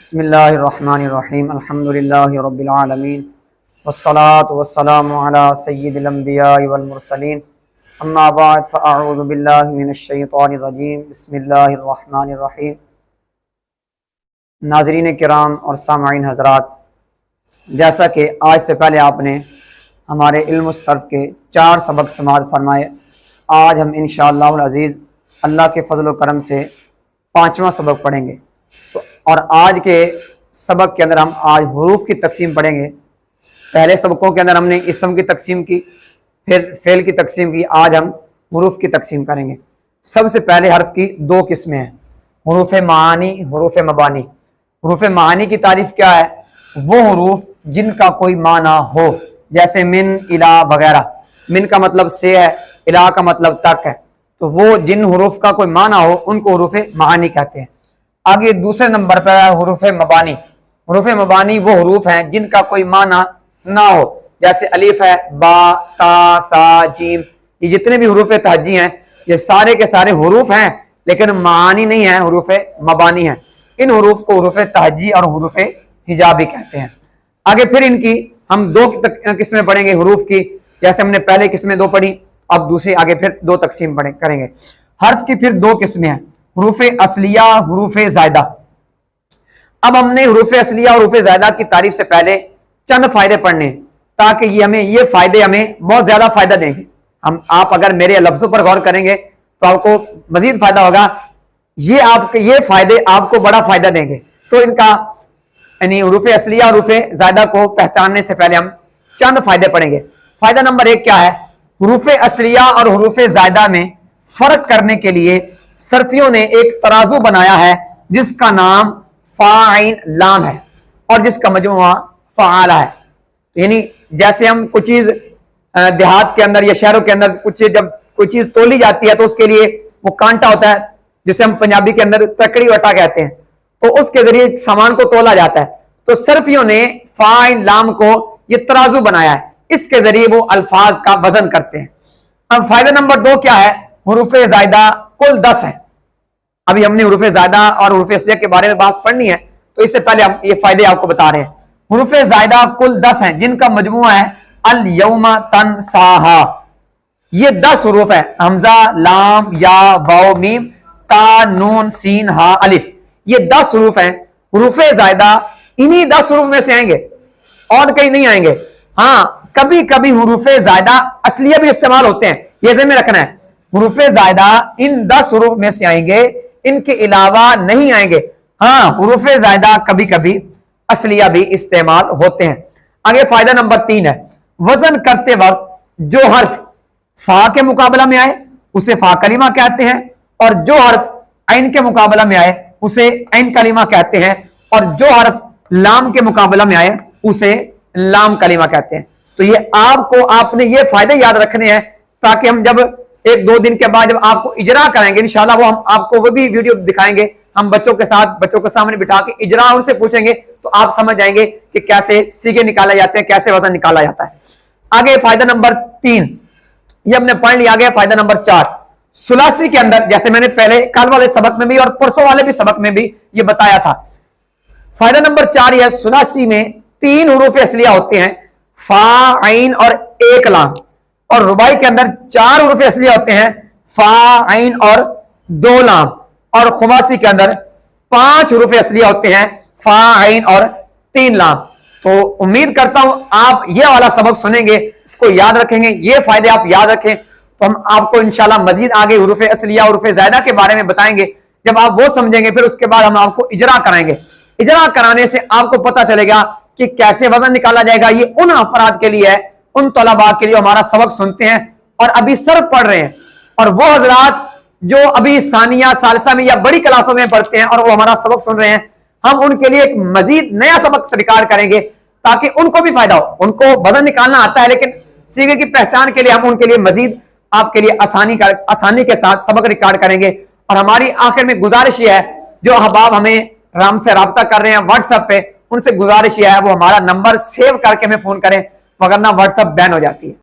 بسم اللہ الرحمن الرحیم الحمدللہ رب العالمین والصلاة والسلام علی سید الانبیاء والمرسلین اما بعد فاعوذ باللہ من الشیطان الرجیم بسم اللہ الرحمن الرحیم۔ ناظرین کرام اور سامعین حضرات، جیسا کہ آج سے پہلے آپ نے ہمارے علم الصرف کے 4 سبق سماعت فرمائے، آج ہم انشاءاللہ العزیز اللہ کے فضل و کرم سے 5واں سبق پڑھیں گے۔ اور آج کے سبق کے اندر ہم آج حروف کی تقسیم پڑھیں گے۔ پہلے سبقوں کے اندر ہم نے اسم کی تقسیم کی، پھر فعل کی تقسیم کی، آج ہم حروف کی تقسیم کریں گے۔ سب سے پہلے حرف کی 2 قسمیں ہیں، حروف معانی، حروف مبانی۔ حروف معانی کی تعریف کیا ہے؟ وہ حروف جن کا کوئی معنی ہو، جیسے من، الا وغیرہ۔ من کا مطلب سے ہے، الا کا مطلب تک ہے، تو وہ جن حروف کا کوئی معنی ہو ان کو حروف معانی کہتے ہیں۔ آگے دوسرے نمبر پر ہے حروف مبانی۔ حروف مبانی وہ حروف ہیں جن کا کوئی معنی نہ ہو، جیسے الف ہے، با، تا، ثا، جیم۔ یہ جتنے بھی حروف تہجی ہیں یہ سارے کے سارے حروف ہیں لیکن معانی نہیں ہیں، حروف مبانی ہیں۔ ان حروف کو حروف تہجی اور حروف حجابی کہتے ہیں۔ آگے پھر ان کی ہم 2 قسمیں پڑھیں گے حروف کی، جیسے ہم نے پہلے قسمیں 2 پڑھی، اب دوسری آگے پھر 2 تقسیم کریں گے۔ حرف کی پھر 2 قسمیں ہیں، حروف اصلیہ، حروف زائدہ۔ اب ہم نے حروف اصلیہ اور حروف زائدہ کی تعریف سے پہلے چند فائدے پڑھنے ہیں تاکہ یہ فائدے ہمیں بہت زیادہ فائدہ دیں گے۔ آپ اگر میرے لفظوں پر غور کریں گے تو آپ کو مزید فائدہ ہوگا، یہ فائدے آپ کو بڑا فائدہ دیں گے۔ تو ان کا یعنی حروف اصلیہ اور حروف زائدہ کو پہچاننے سے پہلے ہم چند فائدے پڑھیں گے۔ فائدہ نمبر 1 کیا ہے؟ حروف اصلیہ اور حروف زائدہ میں فرق کرنے کے لیے صرفیوں نے ایک ترازو بنایا ہے جس کا نام فا عین لام ہے اور جس کا مجموعہ فعال ہے۔ یعنی جیسے ہم کچھ چیز دیہات کے اندر یا شہروں کے اندر جب کوئی چیز تولی جاتی ہے تو اس کے لیے وہ کانٹا ہوتا ہے جسے ہم پنجابی کے اندر تکڑی وٹا کہتے ہیں، تو اس کے ذریعے سامان کو تولا جاتا ہے۔ تو صرفیوں نے فا عین لام کو یہ ترازو بنایا ہے، اس کے ذریعے وہ الفاظ کا وزن کرتے ہیں۔ اب فائدہ نمبر 2 کیا ہے؟ حروف زائدہ کل 10 ہیں۔ ابھی ہم نے حروف زائدہ اور حروف اصلیہ کے بارے میں بات پڑھنی ہے، تو اس سے پہلے ہم یہ فائدے آپ کو بتا رہے ہیں۔ حروف زائدہ کل 10 ہیں جن کا مجموعہ ہے الیوم تنساہا۔ یہ 10 حروف ہیں، حمزہ، لام، یا، واو، میم، تا، نون، سین، ہا، الف۔ یہ 10 حروف ہیں۔ حروف زائدہ انہی 10 حروف میں سے آئیں گے اور کہیں نہیں آئیں گے۔ ہاں کبھی کبھی حروف زائدہ اصلیہ بھی استعمال ہوتے ہیں، یہ ذہن میں رکھنا ہے۔ حروف زائدہ ان 10 حروف میں سے آئیں گے، ان کے علاوہ نہیں آئیں گے۔ ہاں حروف زائدہ کبھی کبھی اصلیہ بھی استعمال ہوتے ہیں۔ آگے فائدہ نمبر 3 ہے، وزن کرتے وقت جو حرف فا کے مقابلہ میں آئے اسے فا کلمہ کہتے ہیں، اور جو حرف عین کے مقابلہ میں آئے اسے عین کلمہ کہتے ہیں، اور جو حرف لام کے مقابلہ میں آئے اسے لام کلمہ کہتے ہیں۔ تو یہ آپ نے یہ فائدے یاد رکھنے ہیں تاکہ ہم جب 1-2 دن کے بعد جب آپ کو اجرا کریں گے انشاءاللہ وہ ہم آپ کو وہ بھی ویڈیو دکھائیں گے، ہم بچوں کے سامنے بٹھا کے اجرا ان سے پوچھیں گے تو آپ سمجھ جائیں گے کہ کیسے سیگے نکالا جاتے ہیں، کیسے وزن نکالا جاتا ہے۔ آگے فائدہ نمبر 3 یہ ہم نے پڑھ لیا۔ آگے فائدہ نمبر 4 ثلاثی کے اندر، جیسے میں نے پہلے کل والے سبق میں بھی اور پرسوں والے بھی سبق میں بھی یہ بتایا تھا۔ فائدہ نمبر 4 یہ ثلاثی میں 3 حروف اصلیہ ہوتے ہیں، فا، عین اور 1 لام، اور رباعی کے اندر 4 حروف اصلیہ ہوتے ہیں، فا، عین اور 2 لام، اور خماسی کے اندر 5 حروف اصلیہ ہوتے ہیں، فا، عین اور 3 لام۔ تو امید کرتا ہوں آپ یہ والا سبق سنیں گے، اس کو یاد رکھیں گے، یہ فائدے آپ یاد رکھیں تو ہم آپ کو انشاءاللہ مزید آگے حروف اصلیہ اور حروف زائدہ کے بارے میں بتائیں گے۔ جب آپ وہ سمجھیں گے پھر اس کے بعد ہم آپ کو اجرا کرائیں گے۔ اجرا کرانے سے آپ کو پتہ چلے گا کہ کیسے وزن نکالا جائے گا۔ یہ ان افراد کے لیے ہے، ان طلباء کے لیے ہمارا سبق سنتے ہیں اور ابھی صرف پڑھ رہے ہیں، اور وہ حضرات جو ابھی ثانیہ، ثالثہ میں یا بڑی کلاسوں میں پڑھتے ہیں اور وہ ہمارا سبق سن رہے ہیں، ہم ان کے لیے ایک مزید نیا سبق ریکارڈ کریں گے تاکہ ان کو بھی فائدہ ہو۔ ان کو وزن نکالنا آتا ہے لیکن سیگے کی پہچان کے لیے ہم ان کے لیے مزید آپ کے لیے آسانی کے ساتھ سبق ریکارڈ کریں گے۔ اور ہماری آخر میں گزارش یہ ہے، جو احباب ہمیں رام سے رابطہ کر رہے ہیں واٹس ایپ پہ، ان سے گزارش یہ ہے وہ ہمارا نمبر سیو کر کے ہمیں فون کریں، وگرنہ واٹس ایپ بین ہو جاتی ہے۔